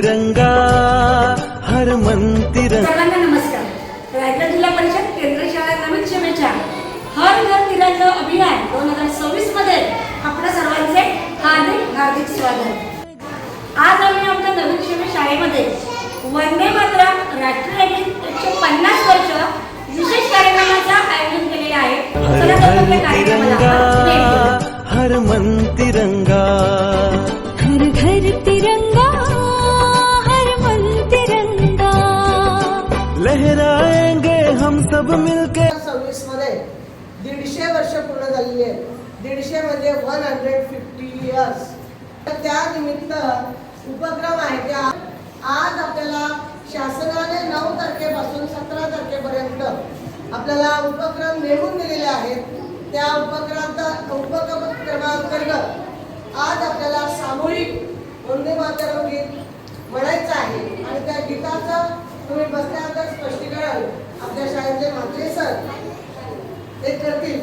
तिरंगा हर मन तिरंगा। सर्वांना नमस्कार। रायगड जिल्हा परिषद केंद्र शाळा नवीन सेवेच्या हर घर तिरंगा अभियान 2026 मध्ये आपल्या सर्वांचे हार्दिक स्वागत। आज आम्ही आमच्या नवीन सेवे शाळेमध्ये वंदे मातरम राष्ट्रीय गीत 150 वर्ष विशेष कार्यक्रमाचे आयोजन केले आहे। चला तर आपल्या कार्यक्रमाला हर मन तिरंगा, घर घर तिरंगा, हर मन तिरंगा, लहराएंगे हम सब मिलके। 26 मध्ये 150 वर्ष पूर्ण झालेली आहे। 150 म्हणजे 150 इयर्स। त्या निमित्त उपक्रम आहे त्या आज आपल्याला शासनाने 9 तारखेपासून 17 तारखेपर्यंत आपल्याला उपक्रम नेमून दिलेले आहेत। त्या उपक्रमांतर्गत आज आपल्याला सामूहिक वंदे मातरम गीत म्हणायचं आहे आणि त्या गीताचं तुम्ही बसल्यानंतर स्पष्टीकरण आपल्या शाळेचे मंत्री सर ते करतील।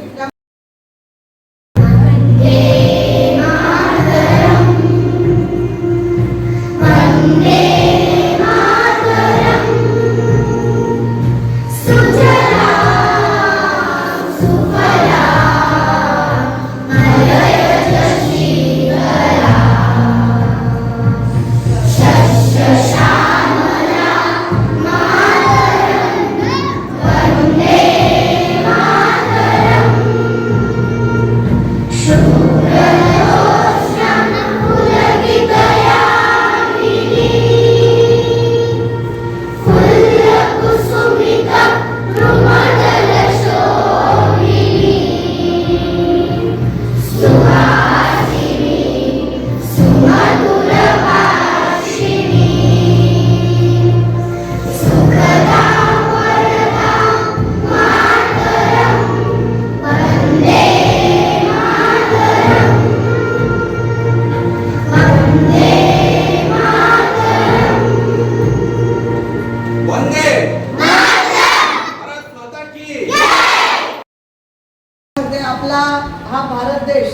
आपला हा भारत देश,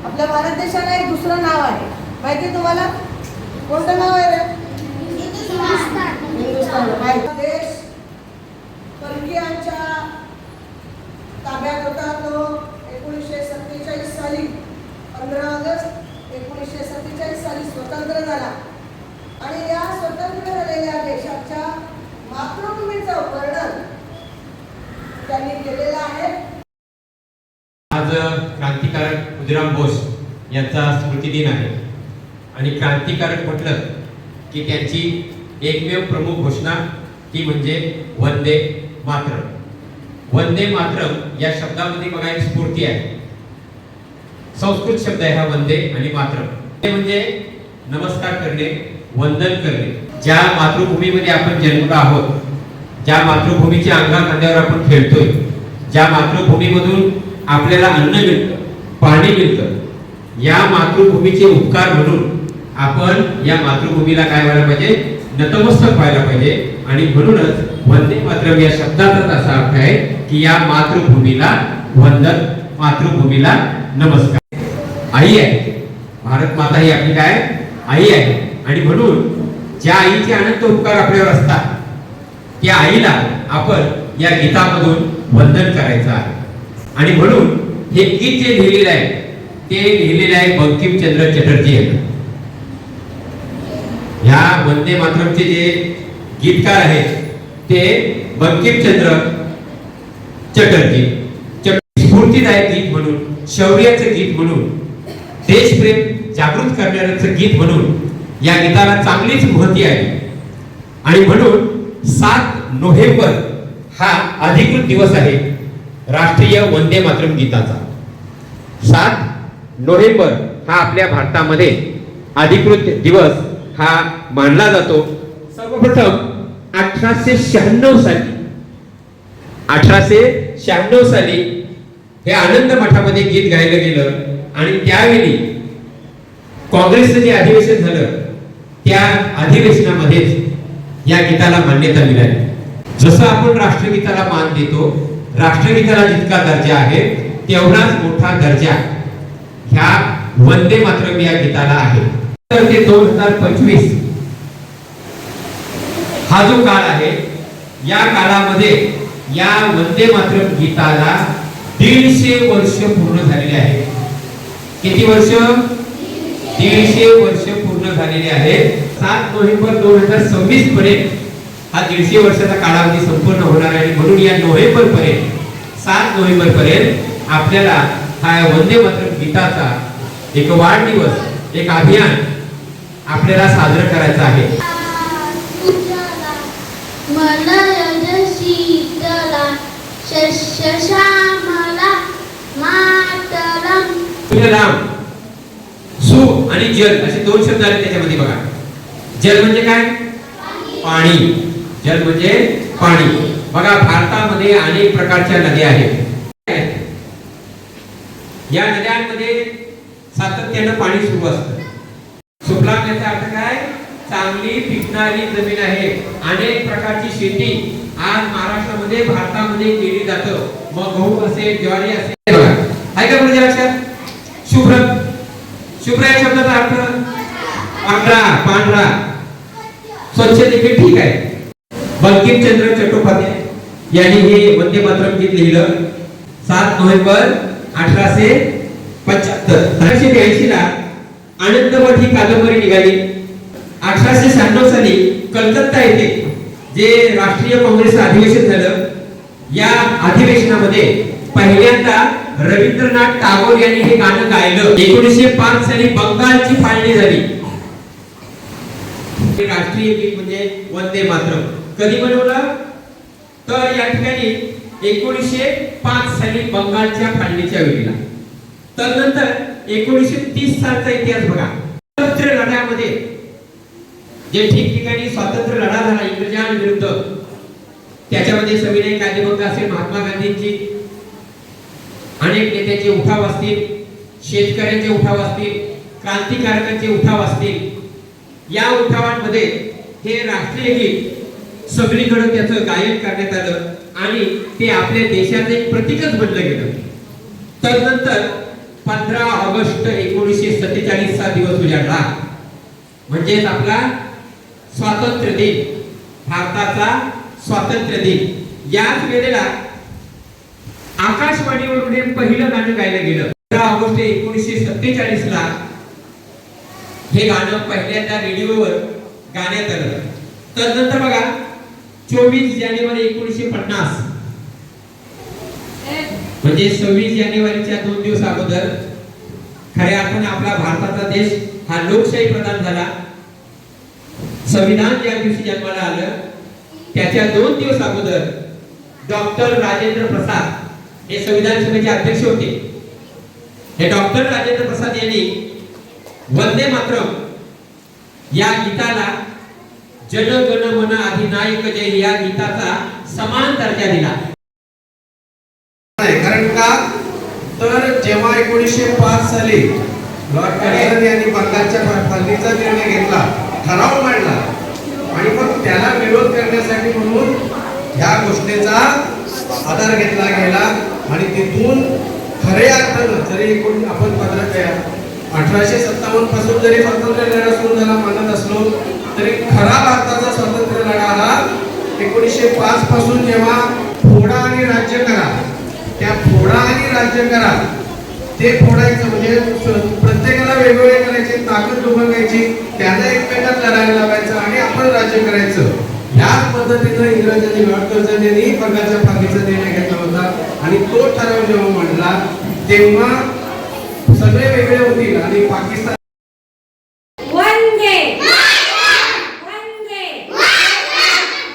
आपल्या भारत देशाला एक दुसरं नाव आहे माहिती तुम्हाला? कोणतं नाव आहे रे? हिंदुस्थान। देश परकीयांच्या ताब्यात होता तो 1947 साली। 15 ऑगस्ट 1947 साली स्वतंत्र झाला आणि या स्वतंत्र झालेल्या देशाच्या मातृभूमीचं वर्णन त्यांनी केलेलं आहे। आज क्रांतिकारक खुदिराम बोस यांचा स्मृती दिन आहे आणि क्रांतिकारक म्हटलं की त्यांची एकमेव प्रमुख घोषणा ती म्हणजे वंदे मातरम। वंदे मातरम या शब्दामध्ये बघा एक स्फूर्ती आहे। संस्कृत शब्द आहे हा वंदे आणि मातरम। ते म्हणजे नमस्कार करणे, वंदन करणे। ज्या मातृभूमीमध्ये आपण जन्मलो आहोत, ज्या मातृभूमीच्या अंगाखांद्यावर आपण खेळतोय, ज्या मातृभूमीमधून आपल्याला अन्न मिळतं, पाणी मिळतं, या मातृभूमीचे उपकार म्हणून आपण या मातृभूमीला काय व्हायला पाहिजे? नतमस्तक व्हायला पाहिजे। आणि म्हणूनच वंदे मातरम या शब्दाचाच असा अर्थ आहे की या मातृभूमीला वंदन, मातृभूमीला नमस्कार। आई आहे, भारत माता ही आपली काय आई आहे आणि म्हणून ज्या आईचे अनंत उपकार आपल्यावर असतात त्या आईला आपण या गीतामधून वंदन करायचं आहे। आणि म्हणून हे गीत जे लिहिलेलं आहे ते लिहिलेलं आहे बंकिमचंद्र चटर्जी यांनी। ह्या वंदे मातरमचे जे गीतकार आहेत ते बंकिमचंद्र चटर्जी। स्फूर्तीदायक गीत म्हणून, शौर्याचं गीत म्हणून, देशप्रेम जागृत करणाऱ्याचं गीत म्हणून या गीताला चांगलीच महती आहे। आणि म्हणून 7 नोव्हेंबर हा अधिकृत दिवस आहे राष्ट्रीय वंदे मातरम गीताचा। 7 नोव्हेंबर हा आपल्या भारतामध्ये अधिकृत दिवस हा मानला जातो। सर्वप्रथम 1896 साली हे आनंद मठामध्ये गीत गायलं गेलं आणि त्यावेळी काँग्रेसचं जे अधिवेशन झालं त्या अधिवेशनामध्येच या गीताला मान्यता मिळाली। जसं आपण राष्ट्रगीताला मान देतो, राष्ट्रगीताला जितका दर्जा आहे तेवढाच मोठा दर्जा ह्या वंदे मातरम या गीताला आहे। तर ते 2025 हा जो काळ आहे या काळामध्ये या वंदे मातरम गीताला 150 वर्ष पूर्ण झालेले आहे. किती वर्ष? 150 वर्ष पूर्ण झालेले आहेत. 7 नोव्हेंबर 2026 पर्यंत हा 150 वर्षाचा कालावधी संपूर्ण होणार आहे. म्हणून या नोव्हेंबर पर्यंत 7 नोव्हेंबर पर्यंत आपल्याला हा वंदे मातरम गीताचा एक वाढदिवस, एक अभियान आपल्याला साजरं करायचं आहे. शीतला श्यामला मातरम. राम सु आणि जल असे 2 शब्द आले त्याच्यामध्ये बघा. जल म्हणजे काय? पाणी. जल म्हणजे पाणी. बघा भारतामध्ये अनेक प्रकारच्या नद्या आहेत. या नद्यांमध्ये सातत्यानं पाणी सुरू असतं. सुफलाम याचा अर्थ काय? चांगली पिकणारी जमीन आहे. अनेक प्रकारची शेती आज महाराष्ट्रामध्ये, भारतामध्ये केली जातं. मग गहू असेल, ज्वारी असेल. बघा आहे का म्हणजे लक्षात? शुभ्र. शुभ्र या शब्दाचा अर्थ पांढरा, पांढरा. स्वच्छ देखील ठीक आहे. बंकिमचंद्र चट्टोपाध्याय यांनी हे वंदे मातरम गीत लिहिलं 7 नोव्हेंबर 1875. 1882 ला आनंदमठ ही कादंबरी निघाली. 1896 साली कलकत्ता येथे जे राष्ट्रीय काँग्रेसचं अधिवेशन झालं, या अधिवेशनामध्ये पहिल्यांदा रवींद्रनाथ टागोर यांनी हे गाणं गायलं. 1905 साली बंगालची फाळणी झाली. राष्ट्रीय गीत म्हणजे वंदे मातरम. कधी बनवलं? तर या ठिकाणी 1905 साली बंगालच्या फाळणीच्या वेळेला. तदनंतर 1930 सालचा इतिहास बघा. स्वातंत्र्य लढ्यामध्ये जे ठिकठिकाणी स्वातंत्र्य लढा झाला इंग्रजांविरुद्ध, त्याच्यामध्ये सविनय कायदेभंग असेल, महात्मा गांधींची अनेक नेत्यांचे उठाव असतील, शेतकऱ्यांचे उठाव असतील, क्रांतिकारकांचे उठाव असतील. या उठावांमध्ये हे राष्ट्रीय गीत सगळीकडे त्याचं गायन करण्यात आलं आणि ते आपल्या देशाचं एक प्रतीकच बनलं गेलं. तदनंतर 15 ऑगस्ट 1947 चा दिवस उजाडला. म्हणजेच आपला स्वातंत्र्य दिन, भारताचा स्वातंत्र्य दिन. याच वेळेला आकाशवाणीवरून हे पहिलं गाणं गायलं गेलं. 15 ऑगस्ट 1947 ला हे गाणं पहिल्यांदा रेडिओवर गाण्यात आलं. तदनंतर बघा 24 जानेवारी 1950 म्हणजे 26 जानेवारीच्या 2 दिवस अगोदर खऱ्या अर्थाने आपला भारताचा देश हा लोकशाही प्रधान झाला. संविधान ज्या दिवशी जन्माला आलं त्याच्या 2 दिवस अगोदर डॉक्टर राजेंद्र प्रसाद हे संविधान सभेचे अध्यक्ष होते. हे डॉक्टर राजेंद्र प्रसाद यांनी वंदे मातरम या गीताला जन गण मन अधिनायक जय या गीताचा समान दर्जा दिला. कारण का तर जेव्हा 1905 साली लॉर्ड कर्झन यांनी बंगालच्या फाळणीचा निर्णय घेतला, ठराव मांडला आणि मग त्याला विरोध करण्यासाठी म्हणून ह्या घोषणेचा आधार घेतला गेला आणि तिथून खऱ्या अर्थानं जरी आपण 1857 पासून जरी स्वातंत्र्य लढा सुरू झाला मानत असलो तरी खरा भारताचा स्वातंत्र्य लढा हा 1905 पासून जेव्हा फोडा आणि राज्य करा, त्या फोडा आणि राज्य करा ते फोडायचं म्हणजे प्रत्येकाला वेगवेगळे करायचे, ताकद उभारायची, त्यांना एकमेकात लढायला लावायचं आणि आपण राज्य करायचं. याच पद्धतीनं इंग्रजांनी लॉर्ड कर्झन यांनी बंगालच्या फाळणीचा निर्णय घेतला होता आणि तो ठराव जेव्हा मांडला तेव्हा सगळे वेगळे होतील आणि पाकिस्तान वंदे वंदे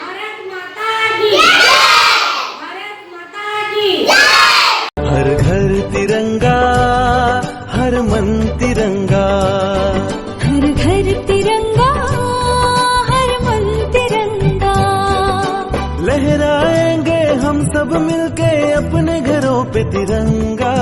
भारत माता की भारत माता की. हर घर तिरंगा हर मन तिरंगा. हर घर तिरंगा हर मन तिरंगा. लहराएंगे हम सब मिलके अपने घरों पे तिरंगा.